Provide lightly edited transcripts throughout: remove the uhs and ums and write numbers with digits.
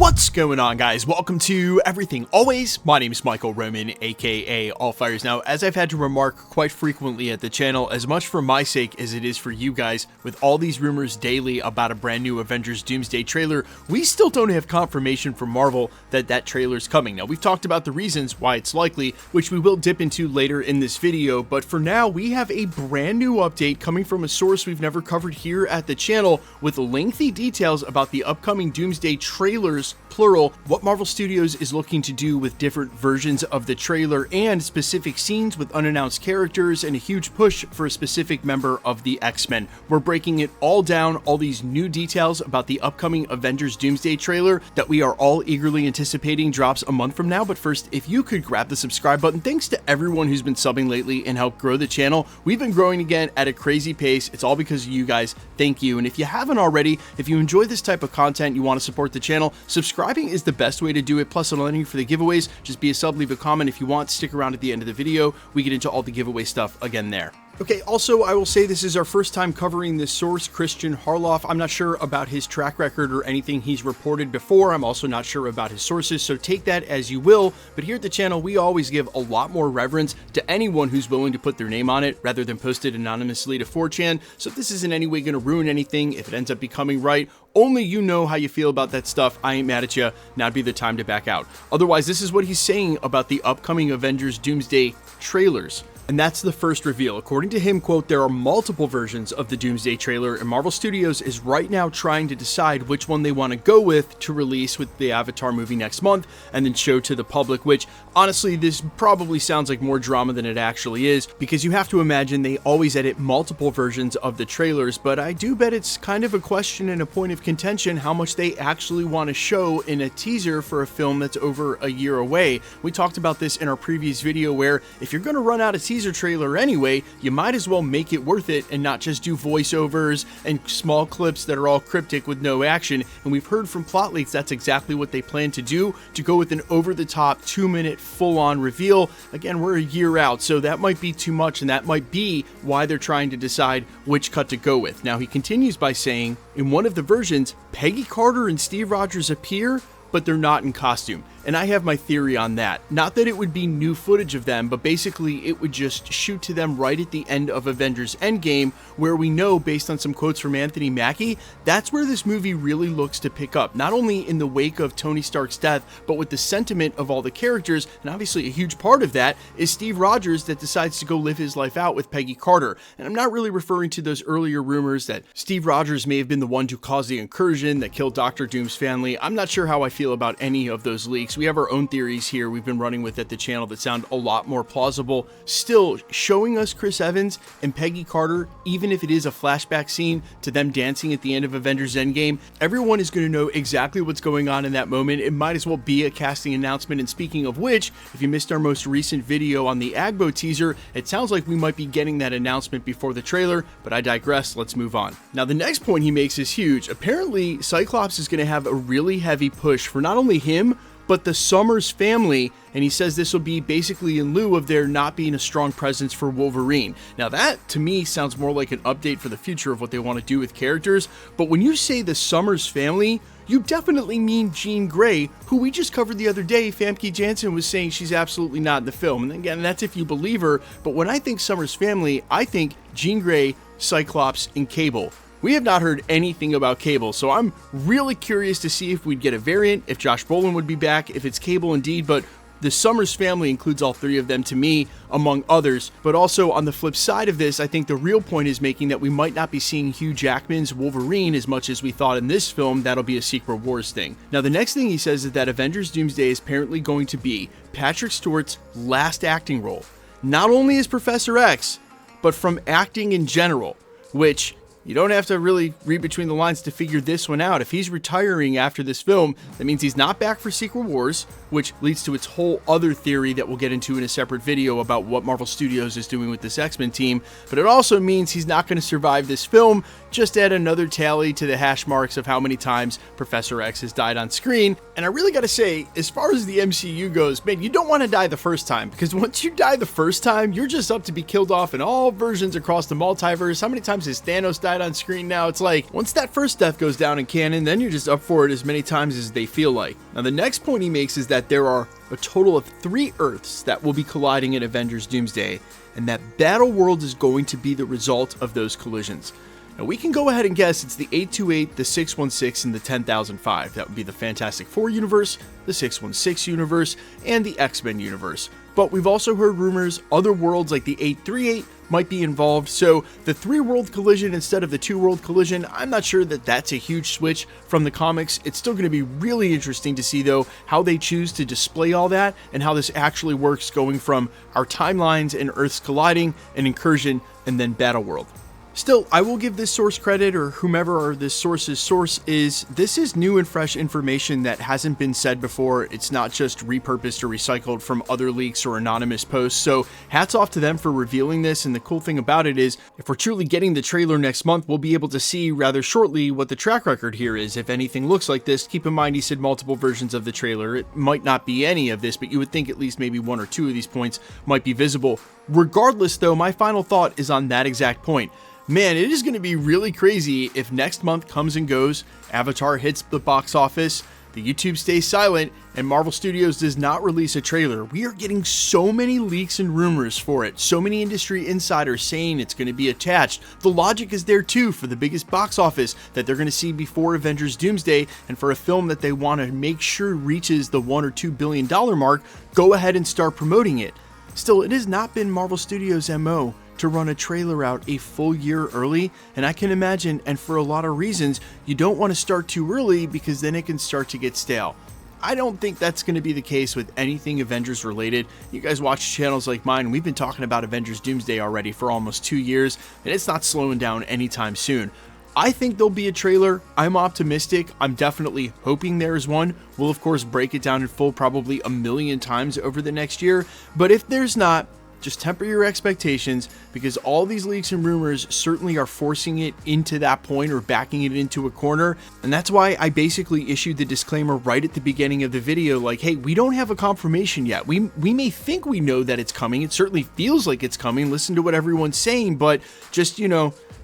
What's going on, guys? Welcome to Everything Always. My name is Michael Roman, aka All Fires. Now, as I've had to remark quite frequently at the channel, as much for my sake as it is for you guys, with all these rumors daily about a brand new Avengers Doomsday trailer, we still don't have confirmation from Marvel that that trailer's coming. Now, we've talked about the reasons why it's likely, which we will dip into later in this video, but for now, we have a brand new update coming from a source we've never covered here at the channel with lengthy details about the upcoming Doomsday trailers, plural, what Marvel Studios is looking to do with different versions of the trailer and specific scenes with unannounced characters and a huge push for a specific member of the X-Men. We're breaking it all down, all these new details about the upcoming Avengers Doomsday trailer that we are all eagerly anticipating drops a month from now. But first, if you could grab the subscribe button, thanks to everyone who's been subbing lately and helped grow the channel. We've been growing again at a crazy pace. It's all because of you guys. Thank you. And if you haven't already, if you enjoy this type of content, you want to support the channel, subscribing is the best way to do it. Plus, it'll enter you for the giveaways. Just be a sub, leave a comment if you want. Stick around at the end of the video. We get into all the giveaway stuff again there. Okay, also, I will say this is our first time covering this source, Christian Harloff. I'm not sure about his track record or anything he's reported before. I'm also not sure about his sources, so take that as you will. But here at the channel, we always give a lot more reverence to anyone who's willing to put their name on it rather than post it anonymously to 4chan. So if this is in any way going to ruin anything, if it ends up becoming right, only you know how you feel about that stuff. I ain't mad at you. Now'd be the time to back out. Otherwise, this is what he's saying about the upcoming Avengers Doomsday trailers. And that's the first reveal. According to him, quote, there are multiple versions of the Doomsday trailer, and Marvel Studios is right now trying to decide which one they want to go with to release with the Avatar movie next month and then show to the public, which honestly, this probably sounds like more drama than it actually is, because you have to imagine they always edit multiple versions of the trailers, but I do bet it's kind of a question and a point of contention how much they actually want to show in a teaser for a film that's over a year away. We talked about this in our previous video where if you're going to run out of teaser trailer anyway, you might as well make it worth it and not just do voiceovers and small clips that are all cryptic with no action. And we've heard from plot leaks that's exactly what they plan to do, to go with an over-the-top 2-minute full-on reveal. Again, we're a year out, so that might be too much, and that might be why they're trying to decide which cut to go with. Now, he continues by saying, in one of the versions, Peggy Carter and Steve Rogers appear, but they're not in costume. And I have my theory on that. Not that it would be new footage of them, but basically it would just shoot to them right at the end of Avengers Endgame, where we know, based on some quotes from Anthony Mackie, that's where this movie really looks to pick up. Not only in the wake of Tony Stark's death, but with the sentiment of all the characters, and obviously a huge part of that is Steve Rogers that decides to go live his life out with Peggy Carter. And I'm not really referring to those earlier rumors that Steve Rogers may have been the one to cause the incursion that killed Dr. Doom's family. I'm not sure how I feel about any of those leaks. We have our own theories here we've been running with at the channel that sound a lot more plausible. Still, showing us Chris Evans and Peggy Carter, even if it is a flashback scene to them dancing at the end of Avengers Endgame, everyone is going to know exactly what's going on in that moment. It might as well be a casting announcement. And speaking of which, if you missed our most recent video on the Agbo teaser, it sounds like we might be getting that announcement before the trailer, but I digress. Let's move on. Now, the next point he makes is huge. Apparently, Cyclops is going to have a really heavy push for not only him, but the Summers family, and he says this will be basically in lieu of there not being a strong presence for Wolverine. Now that, to me, sounds more like an update for the future of what they want to do with characters, but when you say the Summers family, you definitely mean Jean Grey, who we just covered the other day. Famke Janssen was saying she's absolutely not in the film, and again, that's if you believe her, but when I think Summers family, I think Jean Grey, Cyclops, and Cable. We have not heard anything about Cable, so I'm really curious to see if we'd get a variant, if Josh Brolin would be back, if it's Cable indeed, but the Summers family includes all three of them to me, among others. But also, on the flip side of this, I think the real point is making that we might not be seeing Hugh Jackman's Wolverine as much as we thought in this film. That'll be a Secret Wars thing. Now, the next thing he says is that Avengers Doomsday is apparently going to be Patrick Stewart's last acting role. Not only as Professor X, but from acting in general, which you don't have to really read between the lines to figure this one out. If he's retiring after this film, that means he's not back for Secret Wars, which leads to its whole other theory that we'll get into in a separate video about what Marvel Studios is doing with this X-Men team. But it also means he's not going to survive this film. Just add another tally to the hash marks of how many times Professor X has died on screen. And I really got to say, as far as the MCU goes, man, you don't want to die the first time, because once you die the first time, you're just up to be killed off in all versions across the multiverse. How many times has Thanos died died on screen now. It's like, once that first death goes down in canon, then you're just up for it as many times as they feel like. Now, the next point he makes is that there are a total of 3 Earths that will be colliding in Avengers Doomsday, and that Battleworld is going to be the result of those collisions. Now, we can go ahead and guess it's the 828, the 616, and the 10005. That would be the Fantastic Four universe, the 616 universe, and the X-Men universe. But we've also heard rumors other worlds like the 838 might be involved, so the 3-world collision instead of the 2-world collision, I'm not sure that that's a huge switch from the comics. It's still going to be really interesting to see, though, how they choose to display all that and how this actually works, going from our timelines and Earths colliding, an incursion, and then Battleworld. Still, I will give this source credit, or whomever this source's source is. This is new and fresh information that hasn't been said before. It's not just repurposed or recycled from other leaks or anonymous posts. So hats off to them for revealing this. And the cool thing about it is, if we're truly getting the trailer next month, we'll be able to see rather shortly what the track record here is. If anything looks like this, keep in mind he said multiple versions of the trailer. It might not be any of this, but you would think at least maybe 1 or 2 of these points might be visible. Regardless, though, my final thought is on that exact point. Man, it is going to be really crazy if next month comes and goes, Avatar hits the box office, the YouTube stays silent, and Marvel Studios does not release a trailer. We are getting so many leaks and rumors for it, so many industry insiders saying it's going to be attached. The logic is there too for the biggest box office that they're going to see before Avengers Doomsday, and for a film that they want to make sure reaches the $1 or $2 billion mark, go ahead and start promoting it. Still, it has not been Marvel Studios' MO to run a trailer out a full year early, and I can imagine, and for a lot of reasons, you don't want to start too early because then it can start to get stale. I don't think that's going to be the case with anything Avengers related. You guys watch channels like mine, we've been talking about Avengers Doomsday already for almost 2 years, and it's not slowing down anytime soon. I think there'll be a trailer. I'm optimistic. I'm definitely hoping there is one. We'll of course break it down in full probably a million times over the next year, but if there's not, just temper your expectations, because all these leaks and rumors certainly are forcing it into that point or backing it into a corner. And that's why I basically issued the disclaimer right at the beginning of the video, like, hey, we don't have a confirmation yet. We may think we know that it's coming. It certainly feels like it's coming. Listen to what everyone's saying, but just,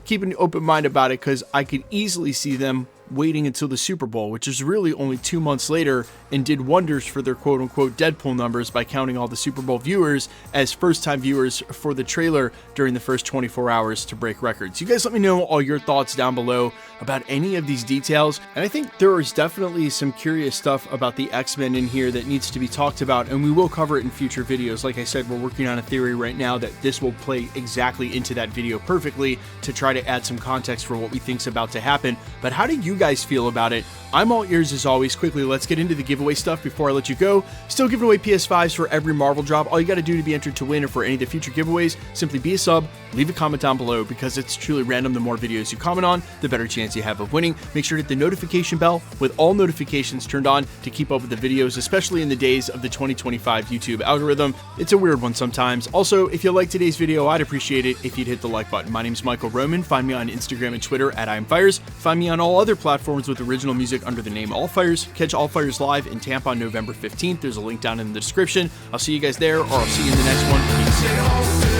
keep an open mind about it, because I could easily see them waiting until the Super Bowl, which is really only 2 months later, and did wonders for their quote-unquote Deadpool numbers by counting all the Super Bowl viewers as first-time viewers for the trailer during the first 24 hours to break records. You guys let me know all your thoughts down below about any of these details, and I think there is definitely some curious stuff about the X-Men in here that needs to be talked about, and we will cover it in future videos. Like I said, we're working on a theory right now that this will play exactly into that video perfectly to try to add some context for what we think's about to happen. But how do you guys feel about it? I'm all ears as always. Quickly, let's get into the giveaway stuff before I let you go. Still giving away PS5s for every Marvel drop. All you got to do to be entered to win or for any of the future giveaways, simply be a sub, leave a comment down below, because it's truly random. The more videos you comment on, the better chance you have of winning. Make sure to hit the notification bell with all notifications turned on to keep up with the videos, especially in the days of the 2025 YouTube algorithm. It's a weird one sometimes. Also, if you liked today's video, I'd appreciate it if you'd hit the like button. My name is Michael Roman. Find me on Instagram and Twitter at IamFires. Find me on all other platforms with original music under the name All Fires. Catch All Fires live in Tampa on November 15th. There's a link down in the description. I'll see you guys there, or I'll see you in the next one. Peace.